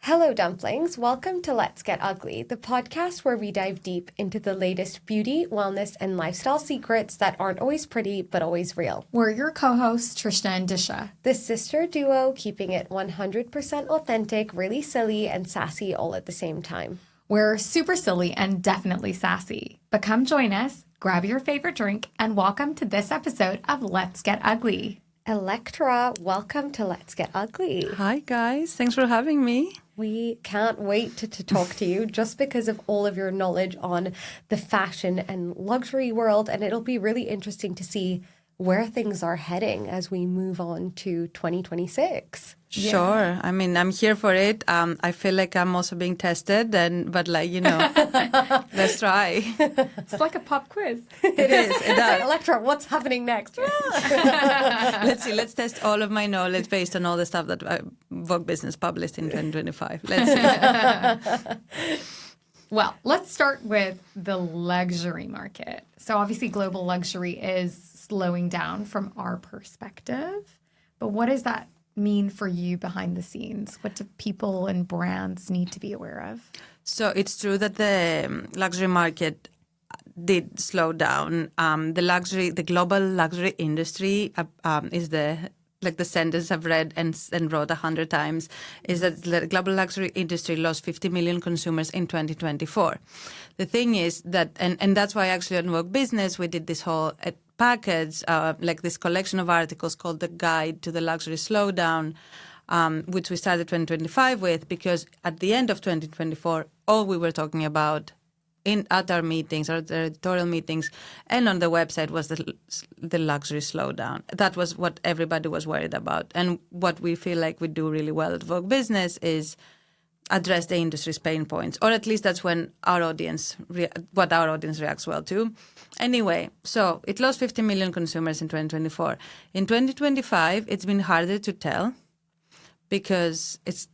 Hello, dumplings. Welcome to Let's Get Ugly, the podcast where we dive deep into the latest beauty, wellness, and lifestyle secrets that aren't always pretty, but always real. We're your co-hosts, Trishna and Disha. The sister duo keeping it 100% authentic, really silly, and sassy all at the same time. We're super silly and definitely sassy. But come join us, grab your favorite drink, and welcome to this episode of Let's Get Ugly. Elektra, welcome to Let's Get Ugly. Hi, guys. Thanks for having me. We can't wait to talk to you just because of all of your knowledge on the fashion and luxury world. And it'll be really interesting to see where things are heading as we move on to 2026. Yeah. Sure. I mean, I'm here for it. I feel like I'm also being tested, but let's try. It's like a pop quiz. It is. It does. Elektra, what's happening next? Let's see. Let's test all of my knowledge based on all the stuff that Vogue Business published in 2025. Let's see. Well, let's start with the luxury market. So obviously global luxury is slowing down from our perspective. But what does that mean for you behind the scenes? What do people and brands need to be aware of? So it's true that the luxury market did slow down. The global luxury industry is the sentence I've read and wrote 100 times, is that the global luxury industry lost 50 million consumers in 2024. The thing is that, and that's why actually on Vogue Business we did this whole package, like this collection of articles called The Guide to the Luxury Slowdown, which we started 2025 with, because at the end of 2024, all we were talking about at our meetings, our editorial meetings, and on the website was the luxury slowdown. That was what everybody was worried about. And what we feel like we do really well at Vogue Business is address the industry's pain points, or at least that's when our audience reacts well to. Anyway, so it lost 50 million consumers in 2024. In 2025, it's been harder to tell because it's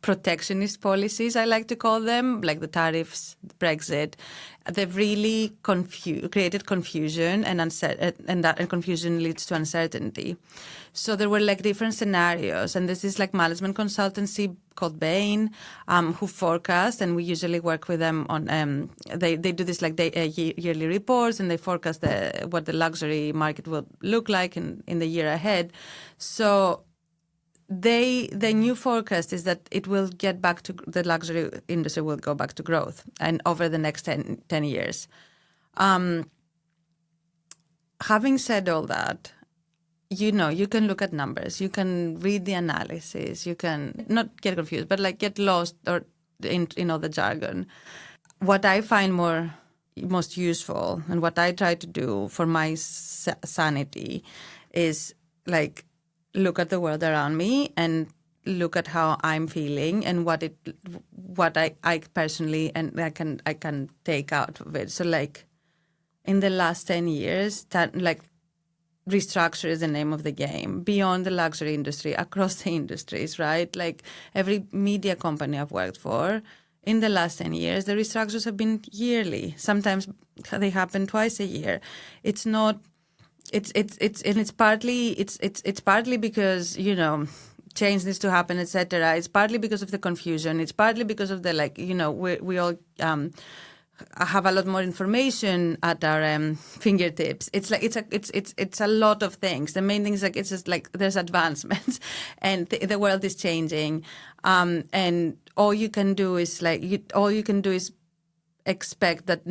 protectionist policies, I like to call them, like the tariffs, Brexit. They've really created confusion, and confusion leads to uncertainty. So there were like different scenarios, and this is like management consultancy called Bain, who forecast, and we usually work with them on. They do this like yearly reports, and they forecast what the luxury market will look like in the year ahead. So the new forecast is that it will get back to the luxury industry will go back to growth and over the next 10 years. Having said all that, you can look at numbers, you can read the analysis, you can not get confused, but like get lost or in all the jargon. What I find most useful and what I try to do for my sanity is like look at the world around me and look at how I'm feeling and what I personally and I can take out of it. So like in the last 10 years, restructure is the name of the game beyond the luxury industry, across the industries, right? Like every media company I've worked for, in the last 10 years, the restructures have been yearly. Sometimes they happen twice a year. It's not. It's partly because change needs to happen, etc. It's partly because of the confusion. It's partly because of the we all have a lot more information at our fingertips. It's a lot of things. The main thing is it's just like there's advancements, and the world is changing, and all you can do is expect that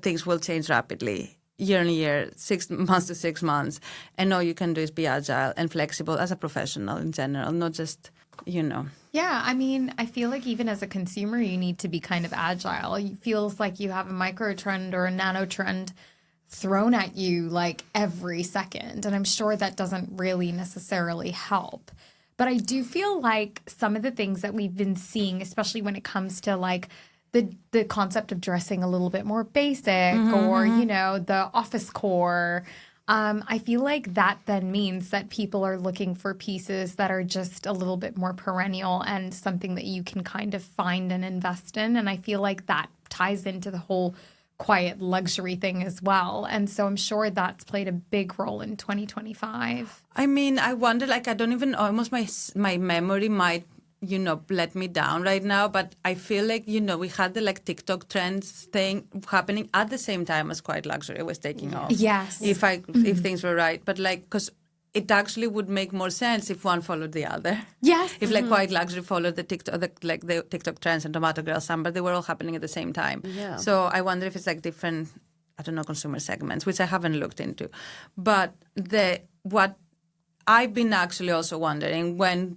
things will change rapidly. Year on year, 6 months to 6 months. And all you can do is be agile and flexible as a professional in general, not just, Yeah, I mean, I feel like even as a consumer, you need to be kind of agile. It feels like you have a micro trend or a nano trend thrown at you like every second. And I'm sure that doesn't really necessarily help. But I do feel like some of the things that we've been seeing, especially when it comes to like the concept of dressing a little bit more basic or, the office core, I feel like that then means that people are looking for pieces that are just a little bit more perennial and something that you can kind of find and invest in. And I feel like that ties into the whole quiet luxury thing as well. And so I'm sure that's played a big role in 2025. I mean, I wonder, I don't even, almost my memory might let me down right now. But I feel like, we had the like TikTok trends thing happening at the same time as quiet luxury was taking off. Yes. If things were right. But like, because it actually would make more sense if one followed the other. Yes. If like quiet luxury followed the TikTok trends and Tomato Girl Summer, they were all happening at the same time. Yeah. So I wonder if it's like different, I don't know, consumer segments, which I haven't looked into. But what I've been actually also wondering, when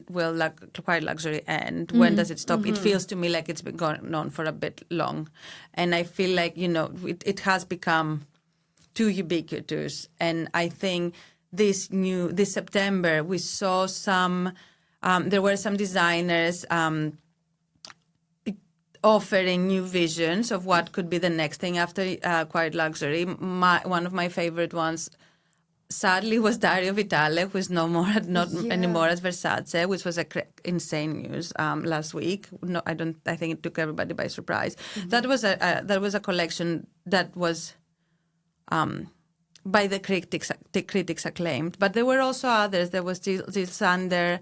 will like quiet luxury end? When does it stop? It feels to me like it's been going on for a bit long, and I feel like it has become too ubiquitous. And I think this September we saw some. There were some designers offering new visions of what could be the next thing after quiet luxury. One of my favorite ones, sadly, was Dario Vitale, who is not anymore at Versace, which was insane news last week. No, I think it took everybody by surprise. That was a collection that was by the critics acclaimed, but there were also others. There was Jill Sander.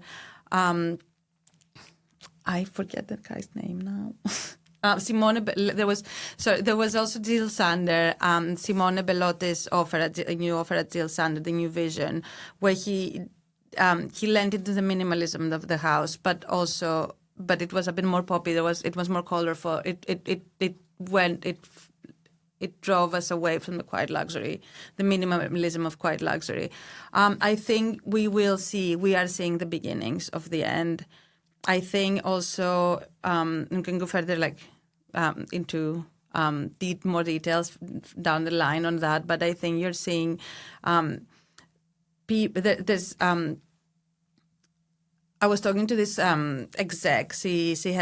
I forget that guy's name now. There was also Jill Sander, Simone Bellotti's new offer at Jill Sander, the new vision, where he lent into the minimalism of the house, but it was a bit more poppy. It was more colorful. It drove us away from the quiet luxury, the minimalism of quiet luxury. I think we are seeing the beginnings of the end. I think also we can go further into more details down the line on that, but I think you're seeing there's I was talking to this exec. She's the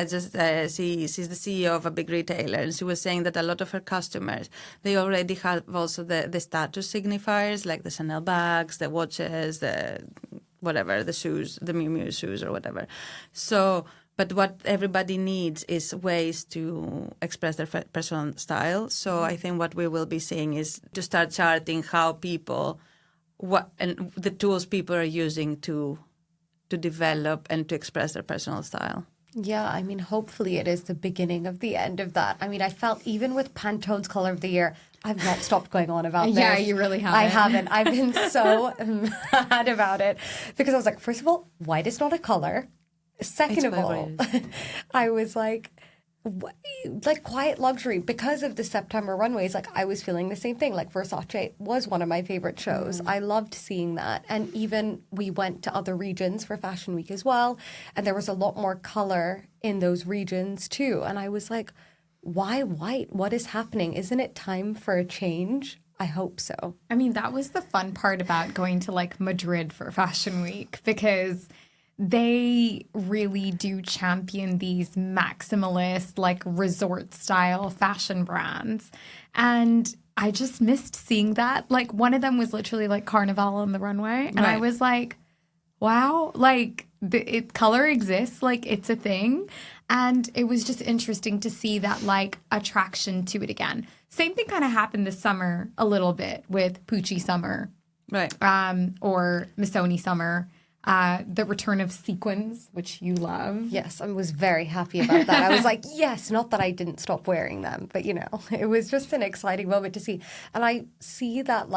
CEO of a big retailer, and she was saying that a lot of her customers, they already have also the status signifiers, like the Chanel bags, the watches, the whatever, the shoes, the Miu Miu shoes or whatever. So, but what everybody needs is ways to express their personal style. So I think what we will be seeing is to start charting how and the tools people are using to develop and to express their personal style. Yeah, I mean, hopefully it is the beginning of the end of that. I mean, I felt even with Pantone's Color of the Year, I've not stopped going on about this. Yeah, you really haven't. I haven't. I've been so mad about it because I was like, first of all, white is not a color. Second of all, I was like quiet luxury because of the September runways. Like I was feeling the same thing. Like Versace was one of my favorite shows. I loved seeing that. And even we went to other regions for Fashion Week as well. And there was a lot more color in those regions too. And I was like, why white? What is happening? Isn't it time for a change? I hope so. I mean, that was the fun part about going to like Madrid for Fashion Week, because they really do champion these maximalist, like resort style fashion brands. And I just missed seeing that. Like one of them was literally like Carnival on the runway. And I was like, wow, like color exists, like it's a thing. And it was just interesting to see that like attraction to it again. Same thing kind of happened this summer a little bit with Pucci Summer. Right. Or Missoni Summer. The return of sequins, which you love. Yes, I was very happy about that. I was like, yes, not that I didn't stop wearing them, but it was just an exciting moment to see. And I see that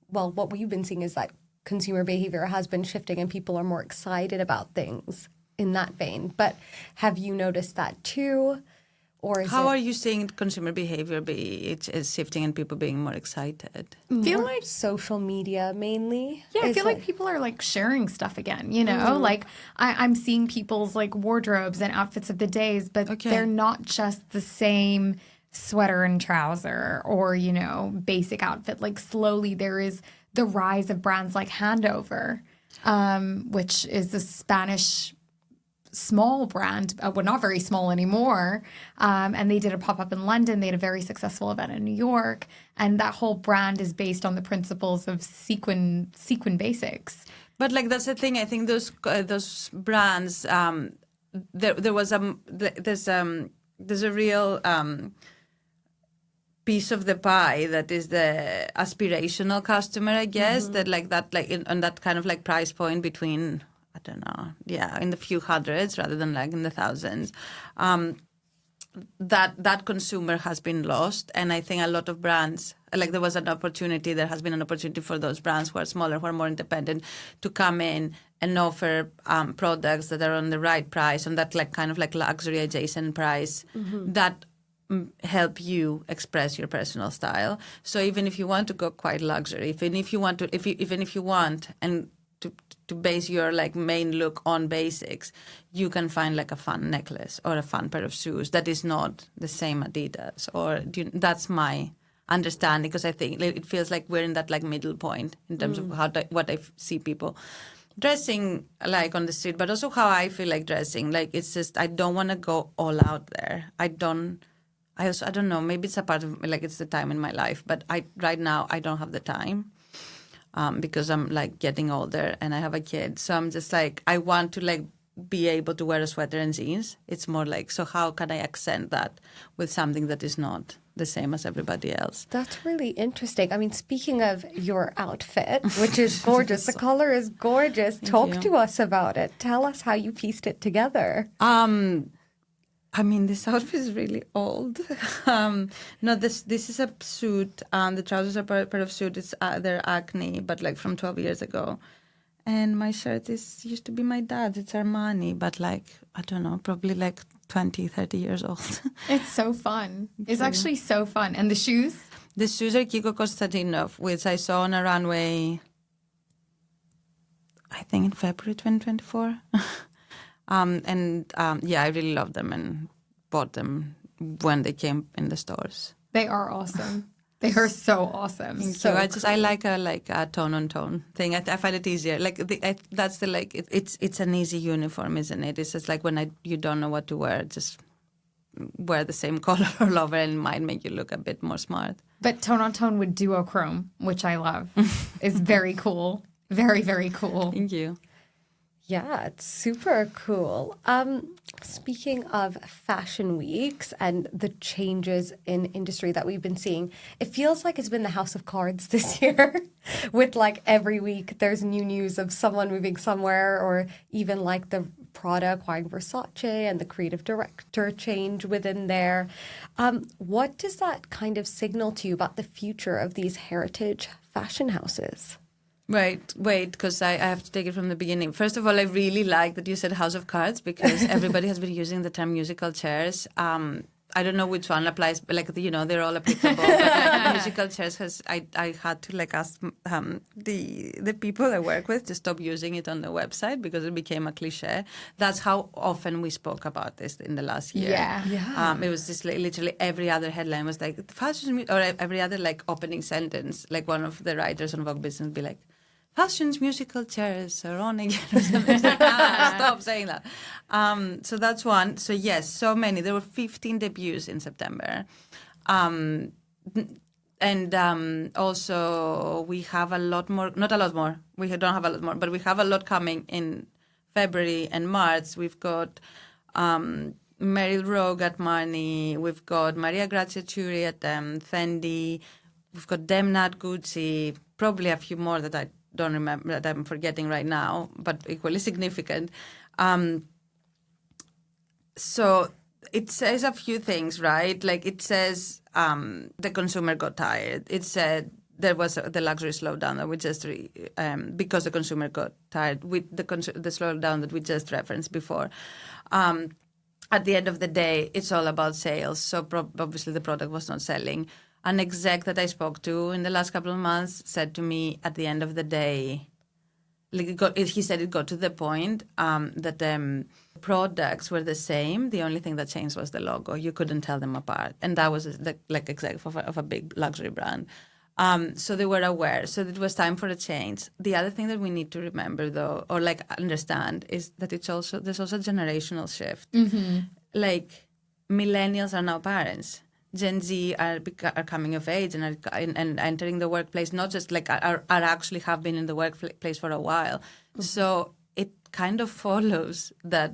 what we've been seeing is that consumer behavior has been shifting and people are more excited about things in that vein. But have you noticed that too? Or how are you seeing consumer behavior is shifting and people being more excited? I feel like social media mainly. Yeah, I feel like people are like sharing stuff again, you know? Like I'm seeing people's like wardrobes and outfits of the days, but they're not just the same sweater and trouser or, basic outfit. Like slowly there is the rise of brands like Handover, which is the Spanish small brand, well, not very small anymore. And they did a pop-up in London. They had a very successful event in New York. And that whole brand is based on the principles of sequin basics. But like that's the thing. I think those brands. There's a real piece of the pie that is the aspirational customer, I guess. On that kind of like price point between I don't know, in the few hundreds rather than like in the thousands. That consumer has been lost, and I think a lot of brands, like there has been an opportunity for those brands who are smaller, who are more independent, to come in and offer products that are on the right price, on that like kind of like luxury adjacent price that help you express your personal style. So even if you want to go quite luxury, even if you want and to base your like main look on basics, you can find like a fun necklace or a fun pair of shoes that is not the same Adidas. That's my understanding, because I think it feels like we're in that like middle point in terms of what I see people dressing like on the street, but also how I feel like dressing. Like it's just I don't want to go all out there. I don't know. Maybe it's a part of like it's the time in my life, but right now I don't have the time. Because I'm like getting older and I have a kid. So I'm just like, I want to like be able to wear a sweater and jeans. It's more like, so how can I accent that with something that is not the same as everybody else? That's really interesting. I mean, speaking of your outfit, which is gorgeous, the color is gorgeous. Talk to us about it. Tell us how you pieced it together. I mean, this outfit is really old. No, this is a suit. The trousers are part of suit. They're Acne, but like from 12 years ago. And my shirt used to be my dad's. It's Armani, but like, I don't know, probably like 20, 30 years old. It's so fun. It's actually so fun. And the shoes? The shoes are Kiko Konstantinov, which I saw on a runway, I think in February 2024. I really love them and bought them when they came in the stores. They are awesome. They are so awesome. So I like a tone on tone thing. I find it easier. Like that's the like it's an easy uniform, isn't it? It's just like when you don't know what to wear, just wear the same color all over, and it might make you look a bit more smart. But tone on tone with duochrome, which I love, is very cool. Very, very cool. Thank you. Yeah, it's super cool. Speaking of fashion weeks and the changes in industry that we've been seeing, it feels like it's been the house of cards this year with like every week there's new news of someone moving somewhere, or even like the Prada acquiring Versace and the creative director change within there. What does that kind of signal to you about the future of these heritage fashion houses? Right, wait, because I have to take it from the beginning. First of all, I really like that you said House of Cards, because everybody has been using the term musical chairs. I don't know which one applies, but like, they're all applicable. But like, musical chairs I had to like ask the people I work with to stop using it on the website because it became a cliche. That's how often we spoke about this in the last year. Yeah. It was just like, literally every other headline was like, fashion, or every other like opening sentence, like one of the writers on Vogue Business would be like, fashion's musical chairs are on again. Or something. Like, stop saying that. So that's one. So yes, so many. There were 15 debuts in September. Also we have a lot more, not a lot more. We don't have a lot more, but we have a lot coming in February and March. We've got Meryl Rogue at Marni. We've got Maria Grazia Chiuri at Fendi. We've got Demna at Gucci. Probably a few more that I don't remember, that I'm forgetting right now, but equally significant. So it says a few things, right? Like it says the consumer got tired. It said there was the luxury slowdown that we just because the consumer got tired with the slowdown that we just referenced before. At the end of the day, it's all about sales. So obviously the product was not selling. An exec that I spoke to in the last couple of months said to me at the end of the day, he said it got to the point that products were the same. The only thing that changed was the logo. You couldn't tell them apart. And that was like exec of a big luxury brand. So they were aware. So it was time for a change. The other thing that we need to remember, though, or like understand, is that there's also a generational shift. Mm-hmm. Like millennials are now parents. Gen Z are coming of age and entering the workplace, not just like are actually have been in the workplace for a while. Mm-hmm. So it kind of follows that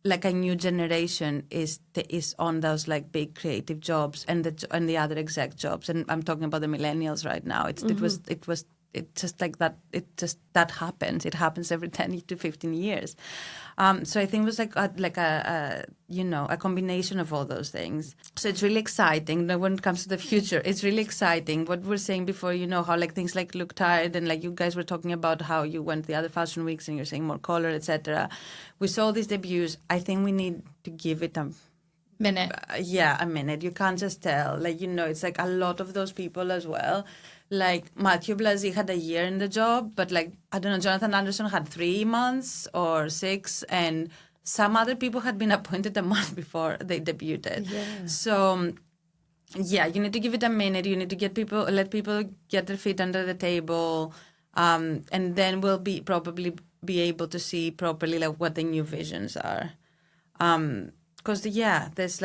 like a new generation is on those like big creative jobs and the other exec jobs. And I'm talking about the millennials right now. It was it just like that. That happens. It happens every 10 to 15 years. So I think it was like a combination of all those things. So it's really exciting. Now, when it comes to the future, it's really exciting. What we were saying before, how like things like look tired, and like you guys were talking about how you went to the other fashion weeks and you're saying more color, etc. We saw these debuts. I think we need to give it a minute. A minute. You can't just tell. Like, it's like a lot of those people as well. Like Matthew Blasey had a year in the job, but like, I don't know, Jonathan Anderson had 3 months or 6, and some other people had been appointed a month before they debuted. Yeah. So, you need to give it a minute. You need to let people get their feet under the table, and then we'll probably be able to see properly like what the new visions are. Because there's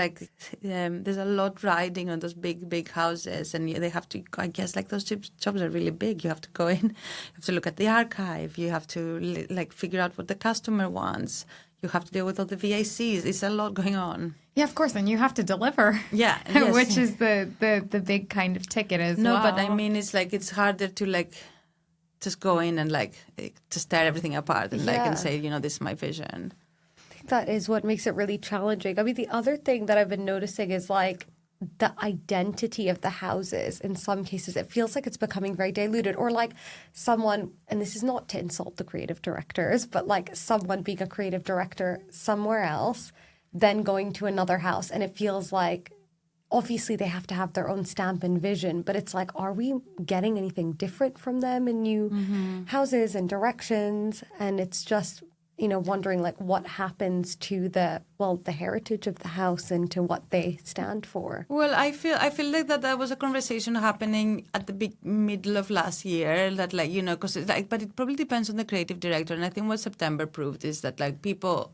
a lot riding on those big houses, and they have to. I guess like those jobs are really big. You have to go in, you have to look at the archive. You have to like figure out what the customer wants. You have to deal with all the VICs. It's a lot going on. Yeah, of course, and you have to deliver. Yeah, yes. Which is the big kind of ticket as well. No, but I mean, it's like it's harder to like just go in and like just tear everything apart and like and say, this is my vision. That is what makes it really challenging. I mean, the other thing that I've been noticing is like the identity of the houses. In some cases, it feels like it's becoming very diluted, or like someone, and this is not to insult the creative directors, but like someone being a creative director somewhere else, then going to another house. And it feels like, obviously they have to have their own stamp and vision, but it's like, are we getting anything different from them in new houses and directions? And it's just, wondering like what happens to the heritage of the house and to what they stand for. Well, I feel like that was a conversation happening at the middle of last year that like, because but it probably depends on the creative director. And I think what September proved is that like people,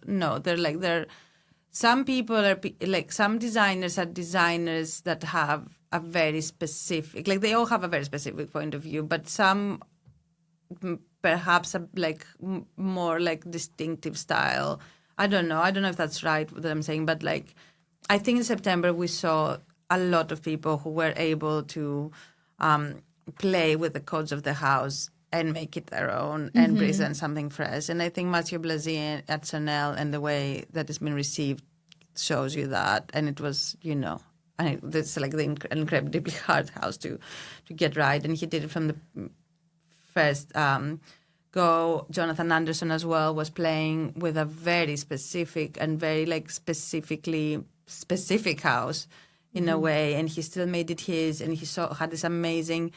some people are like, some designers are designers that have a very specific, like they all have a very specific point of view, but some perhaps a like more like distinctive style. I don't know if that's right what I'm saying, but like I think in September we saw a lot of people who were able to play with the codes of the house and make it their own and present something fresh. And I think Mathieu Blazy at Chanel and the way that it's been received shows you that. And it was, it's like the incredibly hard house to get right. And he did it from the first go. Jonathan Anderson as well was playing with a very specific and very like specific house in a way, and he still made it his, and he had this amazing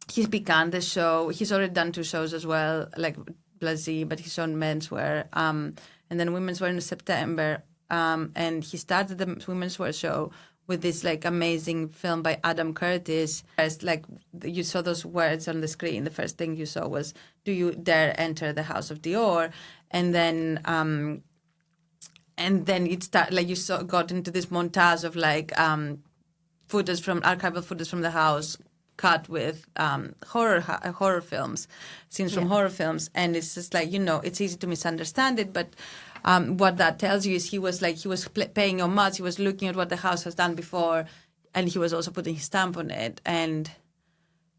he began the show. He's already done 2 shows as well, like Blasey, but he's on menswear and then women's wear in September, and he started the women's wear show with this like amazing film by Adam Curtis. First, like you saw those words on the screen. The first thing you saw was, "Do you dare enter the house of Dior?" And then it started like got into this montage of like archival footage from the house, cut with horror films, scenes from horror films, and it's just like it's easy to misunderstand it, but. What that tells you is he was paying homage. He was looking at what the house has done before, and he was also putting his stamp on it. And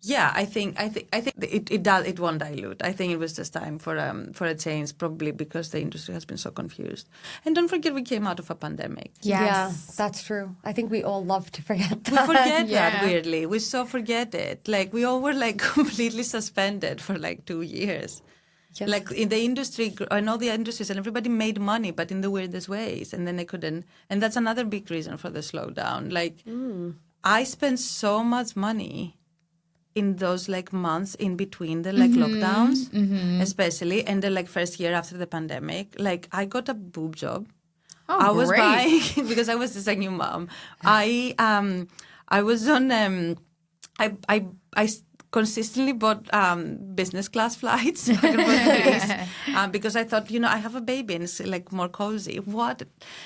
yeah, I think it won't dilute. I think it was just time for a change, probably because the industry has been so confused. And don't forget, we came out of a pandemic. Yes. Yeah, that's true. I think we all love to forget that. We forget that weirdly. We so forget it. Like we all were like completely suspended for like 2 years. Yes. Like in the industry, I know the industries and everybody made money, but in the weirdest ways. And then they couldn't. And that's another big reason for the slowdown. Like I spent so much money in those like months in between the like lockdowns, especially, and the like first year after the pandemic. Like I got a boob job. Oh, I was great. buying because I was just a new mom. I was on I consistently bought business class flights because I thought, I have a baby and it's like more cozy. What?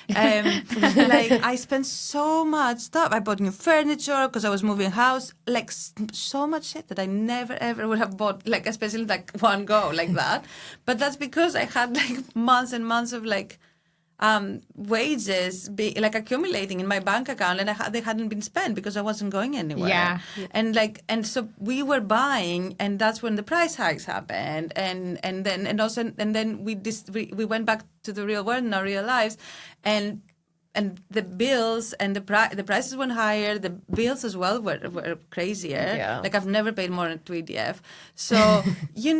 Like I spent so much stuff. I bought new furniture because I was moving house. Like so much shit that I never ever would have bought. Like especially like one go like that. But that's because I had like months and months of like wages like accumulating in my bank account, and they hadn't been spent because I wasn't going anywhere. Yeah. And so we were buying, and that's when the price hikes happened, and then we went back to the real world in our real lives, and the bills and the prices went higher. The bills as well were crazier. Yeah. Like I've never paid more to EDF. So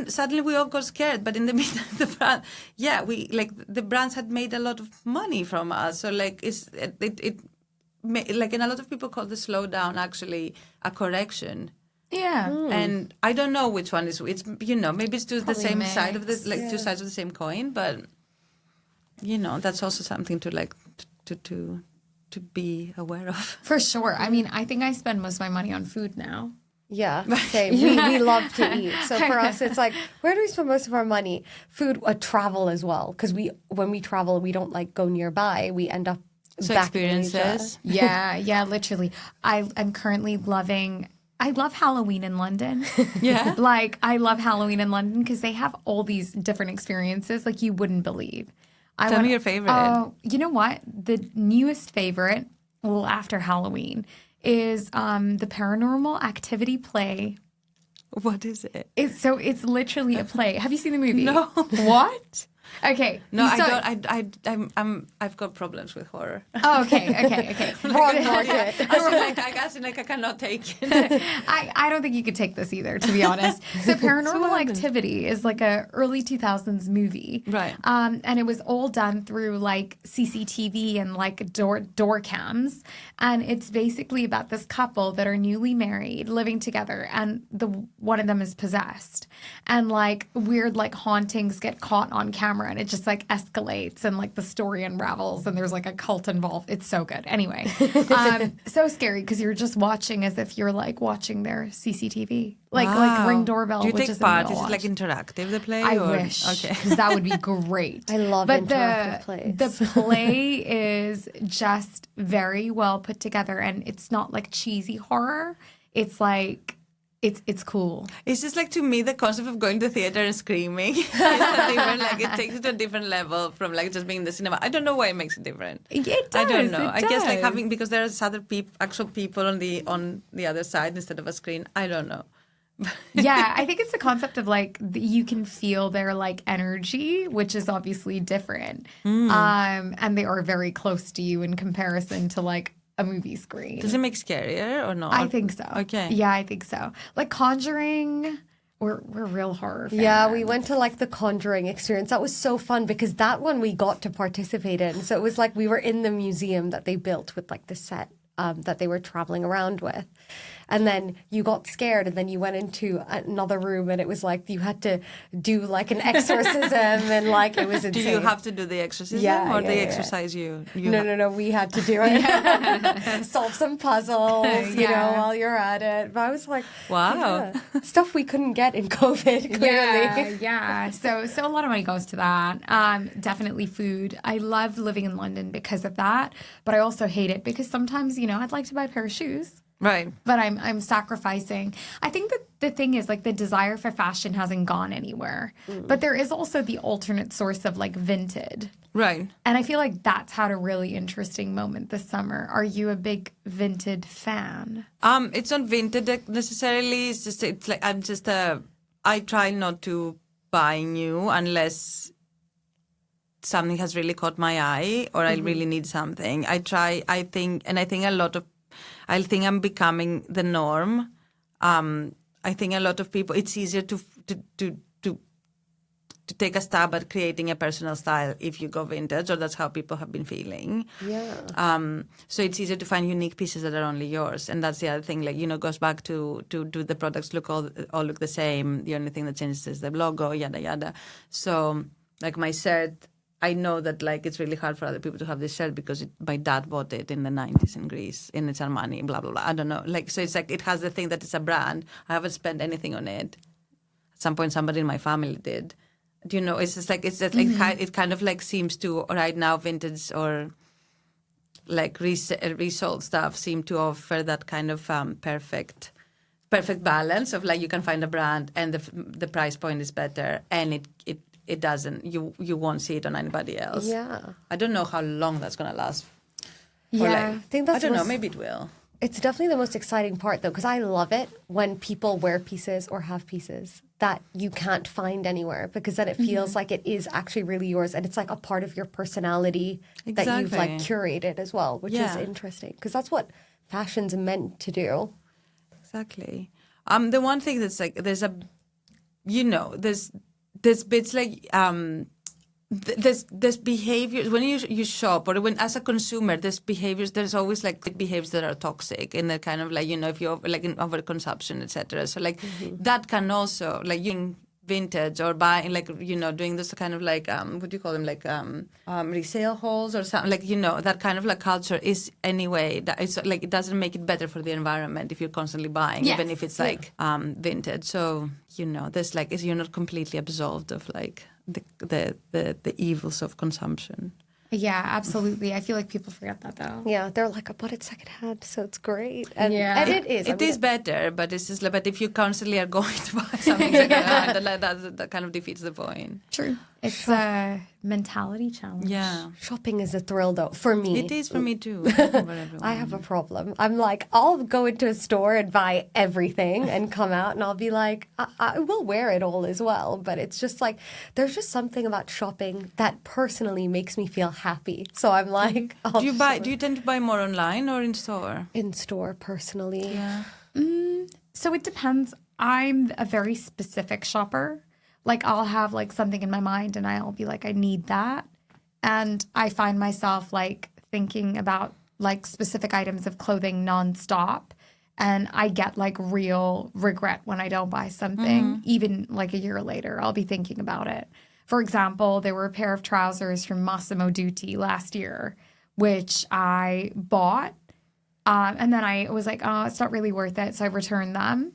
suddenly we all got scared. But in the meantime, the brands had made a lot of money from us. So like like, and a lot of people call the slowdown actually a correction. Yeah. And I don't know which one is. It's maybe it's to the Probably same mixed. side of this, like two sides of the same coin. But that's also something to like. To be aware of. For sure. I mean, I think I spend most of my money on food now. Yeah, same. We love to eat. So for us, it's like, where do we spend most of our money? Food, travel as well. Because when we travel, we don't like go nearby. We end up back in Asia. Yeah, literally. I'm currently loving... I love Halloween in London. Yeah. Like, I love Halloween in London because they have all these different experiences like you wouldn't believe. Tell me your favorite. Oh, you know what? The newest favorite, well, after Halloween, is the Paranormal Activity play. What is it? It's literally a play. Have you seen the movie? No. What? Okay. No, I don't. I've got problems with horror. Oh, okay. Wrong market. I guess I cannot take it. I don't think you could take this either, to be honest. So Paranormal Activity is like a early 2000s movie. Right. And it was all done through like CCTV and like door cams. And it's basically about this couple that are newly married, living together, and one of them is possessed. And like weird like hauntings get caught on camera, and it just like escalates, and like the story unravels, and there's like a cult involved. It's so good. Anyway, so scary because you're just watching as if you're like watching their CCTV, like Ring Doorbell. Do you which take is part? Is it like interactive, the play? I wish. Okay, because that would be great. I love interactive plays. The play is just very well put together, and it's not like cheesy horror. It's like. It's cool. It's just like, to me, the concept of going to theater and screaming is like it takes it to a different level from like just being in the cinema. I don't know why it makes it different. It does. I don't know. I guess like having, because there's other actual people on the other side instead of a screen. I don't know. Yeah, I think it's the concept of like you can feel their like energy, which is obviously different, and they are very close to you in comparison to like a movie screen. Does it make scarier or not? I think so. Okay. Yeah, I think so. Like Conjuring, we're real horror fans. Yeah, we went to like the Conjuring experience. That was so fun because that one we got to participate in. So it was like we were in the museum that they built with like the set that they were traveling around with. And then you got scared, and then you went into another room, and it was like you had to do like an exorcism, and like it was insane. Do you have to do the exorcism, or they exercise you? No, we had to do it. Solve some puzzles, you know, while you're at it. But I was like, wow, stuff we couldn't get in COVID. Clearly, yeah. So a lot of money goes to that. Definitely food. I love living in London because of that, but I also hate it because sometimes, I'd like to buy a pair of shoes. Right. But I'm sacrificing. I think that the thing is like the desire for fashion hasn't gone anywhere. But there is also the alternate source of like vintage. Right. And I feel like that's had a really interesting moment this summer. Are you a big vintage fan? It's not vintage necessarily. It's like I try not to buy new unless something has really caught my eye or I really need something. I think I'm becoming the norm. I think a lot of people, it's easier to take a stab at creating a personal style if you go vintage, or that's how people have been feeling. Yeah. So it's easier to find unique pieces that are only yours, and that's the other thing. Like, goes back to do the products all look the same. The only thing that changes is the logo, yada yada. So like my shirt, I know that like it's really hard for other people to have this shirt because my dad bought it in the 90s in Greece, and it's Armani, blah blah blah. I don't know. Like, so it's like it has the thing that it's a brand. I haven't spent anything on it. At some point, somebody in my family did. It's just like it kind of like seems to right now vintage or like resold stuff seem to offer that kind of perfect balance of like you can find a brand and the price point is better and it doesn't. You won't see it on anybody else. Yeah. I don't know how long that's gonna last. Yeah. I think that's I don't know. Maybe it will. It's definitely the most exciting part, though, because I love it when people wear pieces or have pieces that you can't find anywhere, because then it feels like it is actually really yours, and it's like a part of your personality that you've like curated as well, which is interesting, because that's what fashion's meant to do. Exactly. The one thing that's like there's bits like there's behaviors when you shop, or when as a consumer there's behaviors, there's always like behaviors that are toxic, and they're kind of like, if you're like in overconsumption, etc. So like that can also like using vintage or buying like doing this kind of like what do you call them, like resale hauls or something, like that kind of like culture is anyway that it's like it doesn't make it better for the environment if you're constantly buying, even if it's like vintage. So there's like you're not completely absolved of like the evils of consumption. Yeah, absolutely. I feel like people forget that though. Yeah, they're like, I bought it secondhand, so it's great. And it is. It is better, but it's just like, but if you constantly are going to buy something secondhand, that kind of defeats the point. True. It's a mentality challenge. Yeah. Shopping is a thrill, though, for me. It is for me, too. I have a problem. I'm like, I'll go into a store and buy everything and come out, and I'll be like, I will wear it all as well. But it's just like, there's just something about shopping that personally makes me feel happy. So I'm like, do you tend to buy more online or in store? In store, personally. Yeah. So it depends. I'm a very specific shopper. Like I'll have like something in my mind and I'll be like, I need that. And I find myself like thinking about like specific items of clothing nonstop. And I get like real regret when I don't buy something. Even like a year later, I'll be thinking about it. For example, there were a pair of trousers from Massimo Dutti last year, which I bought. And then I was like, oh, it's not really worth it. So I returned them.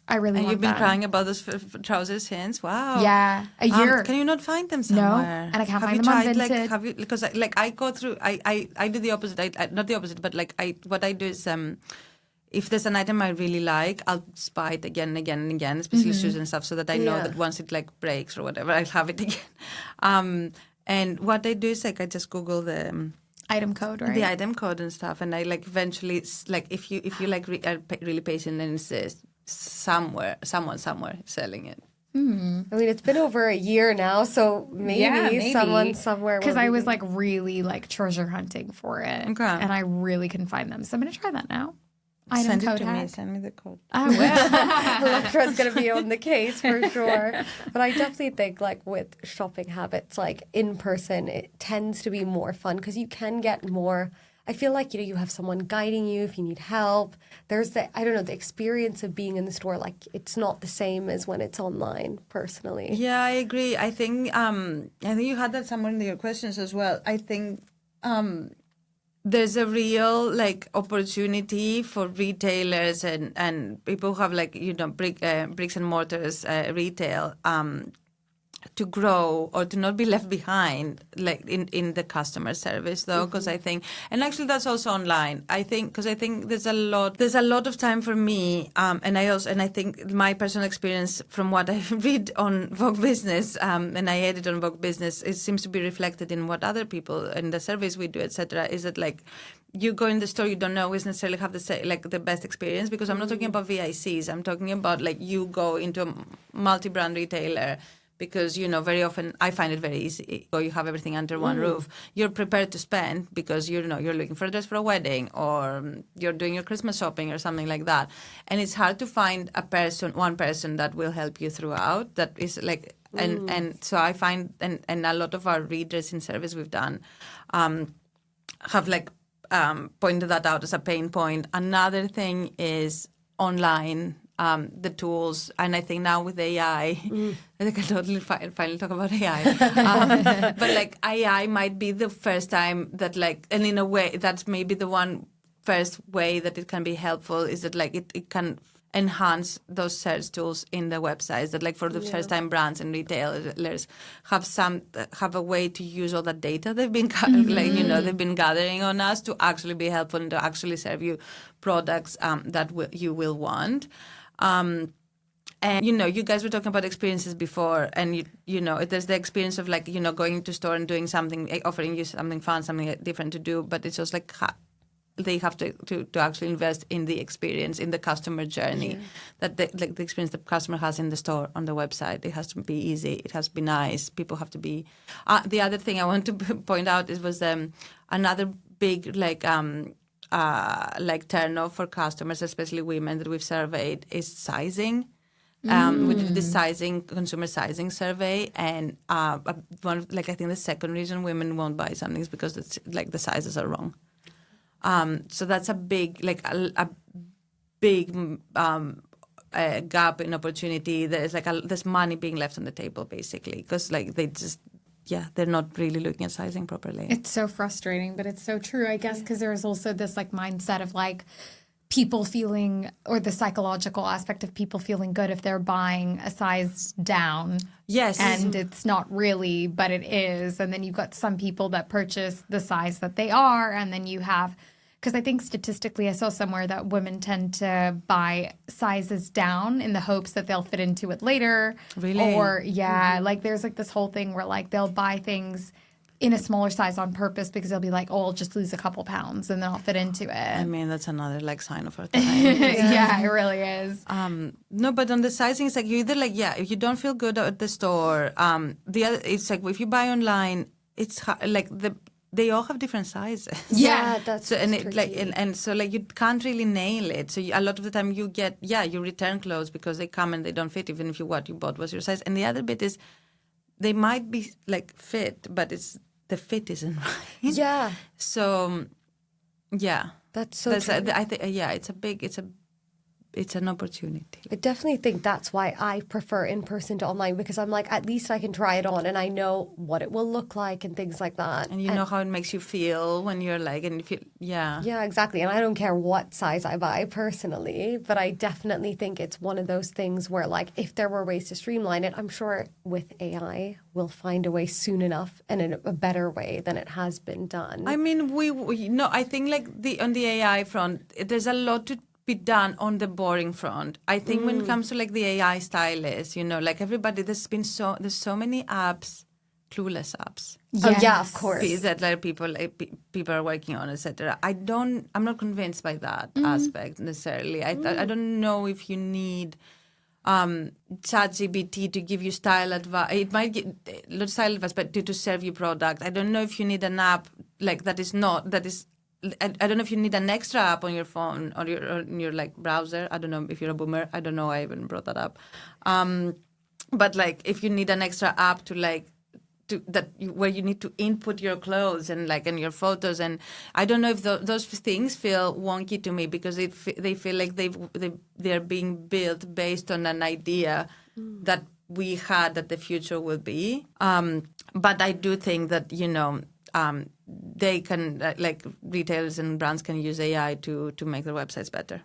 I really and want you've been them. crying about those trousers since? Wow. Yeah, a year. Can you not find them somewhere? No, and I can't have find you them on tried, Vinted. Like, have you? Because I go through. I do the opposite. Not the opposite, but like what I do is if there's an item I really like, I'll just buy it again and again and again, especially shoes and stuff, so that I know that once it like breaks or whatever, I'll have it again. And what I do is like I just Google the item code, right? The item code and stuff, and I like eventually like if you like are really patient and insist, someone somewhere selling it. I mean, it's been over a year now, so maybe someone somewhere. Because I was like really like treasure hunting for it, and I really couldn't find them. So I'm gonna try that now. Send it to me. Send me the code. I will. Elektra's going to be on the case for sure. But I definitely think, like, with shopping habits, like, in person, it tends to be more fun because you can get more. I feel like, you have someone guiding you if you need help. There's the experience of being in the store. Like, it's not the same as when it's online, personally. Yeah, I agree. I think you had that somewhere in your questions as well. I think there's a real like opportunity for retailers and people who have like bricks and mortars retail to grow or to not be left behind like in the customer service though, because I think, and actually that's also online, I think, because I think there's a lot of time for me and I think my personal experience from what I read on Vogue Business and I edit on Vogue Business, it seems to be reflected in what other people in the surveys we do, etc. Is that like you go in the store, you don't always necessarily have the best experience, because I'm not talking about VICs, I'm talking about like you go into a multi-brand retailer. Because, very often I find it very easy. So you have everything under one roof. You're prepared to spend because, you're looking for a dress for a wedding or you're doing your Christmas shopping or something like that. And it's hard to find one person that will help you throughout. That is like, and so I find, and a lot of our readers in service we've done have like pointed that out as a pain point. Another thing is online. The tools, and I think now with AI, I think I totally finally talk about AI. But like AI might be the first time that like, and in a way that's maybe the one first way that it can be helpful is that like it can enhance those search tools in the websites, that like for the first time brands and retailers have a way to use all that data they've been they've been gathering on us to actually be helpful and to actually serve you products that you will want. And, you guys were talking about experiences before, and, there's the experience of, like, going to store and doing something, offering you something fun, something different to do, but it's just like they have to actually invest in the experience, in the customer journey, that the experience the customer has in the store, on the website. It has to be easy. It has to be nice. People have to be... the other thing I want to point out was another big, turn-off for customers, especially women that we've surveyed, is sizing. We did the consumer sizing survey, and I think the second reason women won't buy something is because it's like the sizes are wrong. So that's a big, gap in opportunity. There's there's money being left on the table, basically, because they're not really looking at sizing properly. It's so frustrating, but it's so true, I guess, because there's also this mindset of people feeling, or the psychological aspect of people feeling good if they're buying a size down. Yes. And it's not really, but it is. And then you've got some people that purchase the size that they are, and then you have... Because I think statistically I saw somewhere that women tend to buy sizes down in the hopes that they'll fit into it later. Really? Or, there's this whole thing where they'll buy things in a smaller size on purpose because they'll be like, I'll just lose a couple pounds and then I'll fit into it. I mean, that's another sign of our time. Yeah, it really is. No, but on the sizing, it's you either if you don't feel good at the store, the other, it's if you buy online, it's they all have different sizes. Yeah, that's so, and tricky. so you can't really nail it. So a lot of the time you get you return clothes because they come and they don't fit, even if what you bought was your size. And the other bit is they might be fit, but the fit isn't right. Yeah. So that's so true. I think it's an opportunity. I definitely think that's why I prefer in person to online, because I'm at least I can try it on and I know what it will look like and things like that. And you know how it makes you feel when you're and if you, Yeah, exactly. And I don't care what size I buy personally, but I definitely think it's one of those things where if there were ways to streamline it, I'm sure with AI we'll find a way soon enough and in a better way than it has been done. I mean, I think on the AI front, there's a lot to be done on the boring front. I think when it comes to the AI stylist, everybody, there's so many apps, clueless apps. Yes. Oh yeah, of course. That people are working on, etc. I'm not convinced by that aspect necessarily. I don't know if you need ChatGPT to give you style advice. It might get not style advice, but to serve you product. I don't know if you need an app that is. I don't know if you need an extra app on your phone or your browser. I don't know if you're a boomer. I don't know. I even brought that up. But if you need an extra app where you need to input your clothes and your photos, and I don't know if those things feel wonky to me because they feel like they're being built based on an idea that we had that the future will be. But I do think that they can retailers and brands can use AI to make their websites better.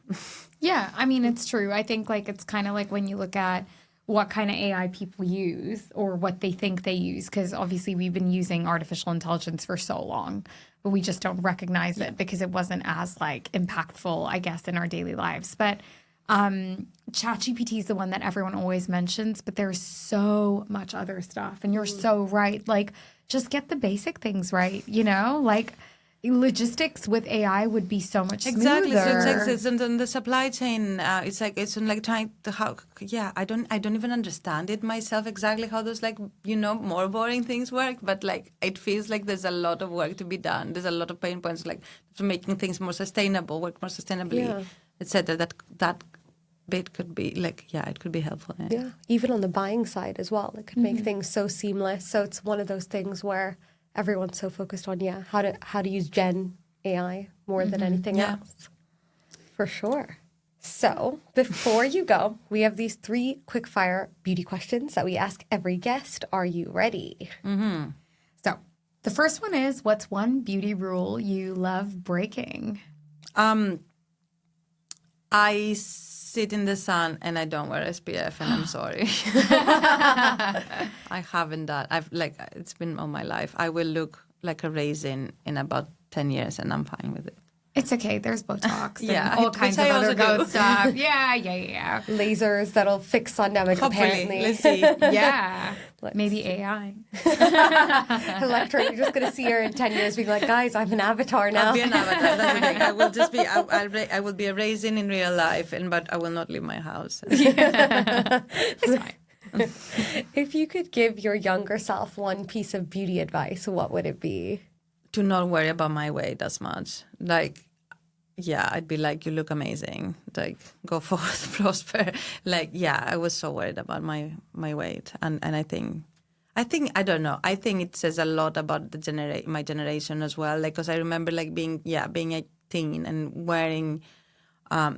Yeah, I mean, it's true. I think it's kind of when you look at what kind of AI people use or what they think they use, because obviously we've been using artificial intelligence for so long, but we just don't recognize it because it wasn't as impactful, I guess, in our daily lives. But ChatGPT is the one that everyone always mentions, but there's so much other stuff. And you're so right. Just get the basic things right, logistics with AI would be so much smoother. Exactly. So it's in the supply chain. It's trying to I don't even understand it myself exactly how those more boring things work. But it feels like there's a lot of work to be done. There's a lot of pain points for making things more sustainable, work more sustainably, etc. That bit could be it could be helpful. Yeah, even on the buying side as well, it could make things so seamless. So it's one of those things where everyone's so focused on how to use Gen AI more than anything else. For sure. So before you go, we have these 3 quick-fire beauty questions that we ask every guest. Are you ready? Mm-hmm. So the first one is, what's one beauty rule you love breaking? I sit in the sun and I don't wear SPF, and I'm sorry. I haven't done. It's been all my life. I will look like a raisin in about 10 years, and I'm fine with it. It's okay. There's Botox Yeah, and all which kinds of I other also do. good stuff. Yeah. Lasers that'll fix sun damage, Hopefully, apparently. let's see. Yeah. Maybe AI. Elektra, you're just going to see her in 10 years being like, guys, I'm an avatar now. I'll be an avatar. That's the thing. I will just be. I will be a raisin in real life, but I will not leave my house. It's fine. If you could give your younger self one piece of beauty advice, what would it be? To not worry about my weight as much. Like, yeah, I'd be like, you look amazing. Like, go forth, prosper. Like, yeah, I was so worried about my weight, and I think I don't know. I think it says a lot about my generation as well. Like, because I remember like being a teen and wearing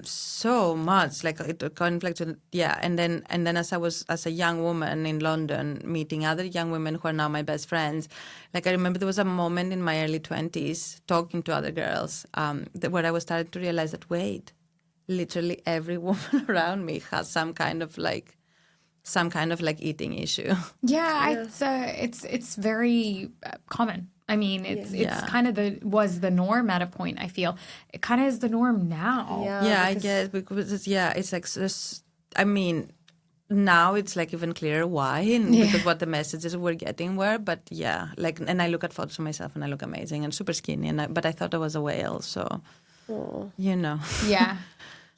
so much, like it conflicts with, and then as a young woman in London meeting other young women who are now my best friends, like I remember there was a moment in my early 20s talking to other girls where I was starting to realize that wait, literally every woman around me has some kind of like eating issue. Yeah, it's very common. I mean, it's kind of was the norm at a point. I feel it kind of is the norm now. Yeah, I guess because it's like this. I mean, now it's like even clearer why, and because what the messages we're getting were. But yeah, like, and I look at photos of myself and I look amazing and super skinny, but I thought I was a whale, so you know. Yeah.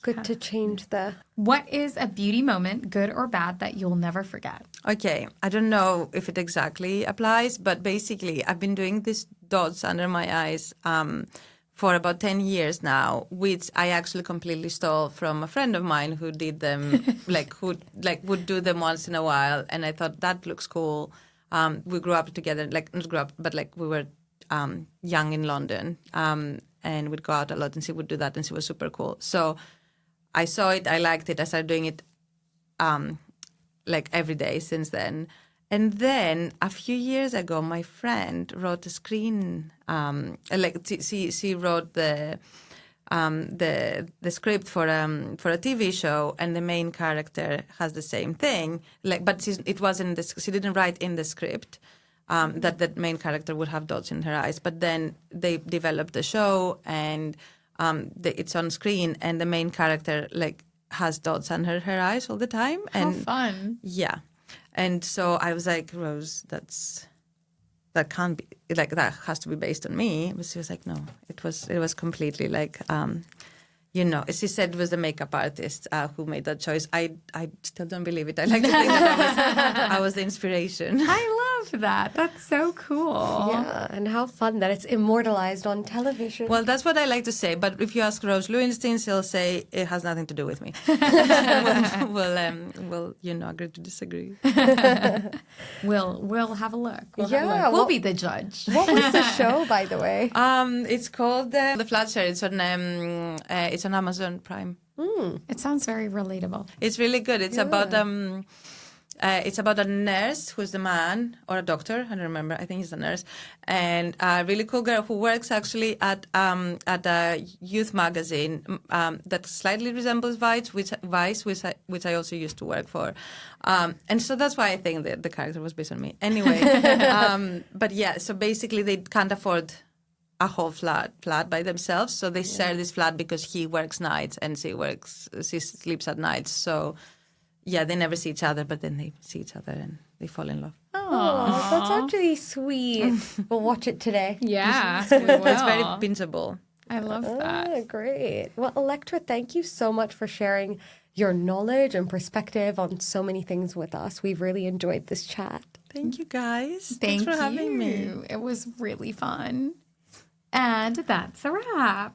Good to change the... What is a beauty moment, good or bad, that you'll never forget? Okay, I don't know if it exactly applies, but basically I've been doing these dots under my eyes for about 10 years now, which I actually completely stole from a friend of mine who did them, would do them once in a while, and I thought that looks cool. We grew up together, like not grew up, but like we were young in London, and we'd go out a lot, and she would do that, and she was super cool. So I saw it, I liked it, I started doing it like every day since then. And then a few years ago, my friend wrote a screen, she wrote the script for a TV show, and the main character has the same thing. But it wasn't she didn't write in the script that the main character would have dots in her eyes. But then they developed the show, and it's on screen, and the main character like has dots under her eyes all the time. How fun! Yeah, and so I was like, Rose, that can't be like that. Has to be based on me. But she was like, no, it was completely like. She said it was the makeup artist who made that choice. I still don't believe it. I like to think that I was the inspiration. I love that. That's so cool. Yeah, and how fun that it's immortalized on television. Well, that's what I like to say. But if you ask Rose Lewinstein, she'll say it has nothing to do with me. we'll agree to disagree. We'll have a look. We'll be the judge. What was the show, by the way? It's called The Flatshair. It's on Amazon Prime. It sounds very relatable. It's really good. It's about a nurse who's the man, or a doctor, I don't remember. I think he's a nurse, and a really cool girl who works actually at a youth magazine that slightly resembles Vice, which I also used to work for, and so that's why I think that the character was based on me. Anyway, but yeah, so basically they can't afford a whole flat by themselves, so they share this flat because he works nights and she sleeps at nights. So yeah, they never see each other, but then they see each other and they fall in love. Oh, that's actually sweet. We'll watch it today. Yeah, we will. It's very bingeable. I love that. Great. Well, Elektra, thank you so much for sharing your knowledge and perspective on so many things with us. We've really enjoyed this chat. Thank you, guys. Thanks for having me. It was really fun. And that's a wrap.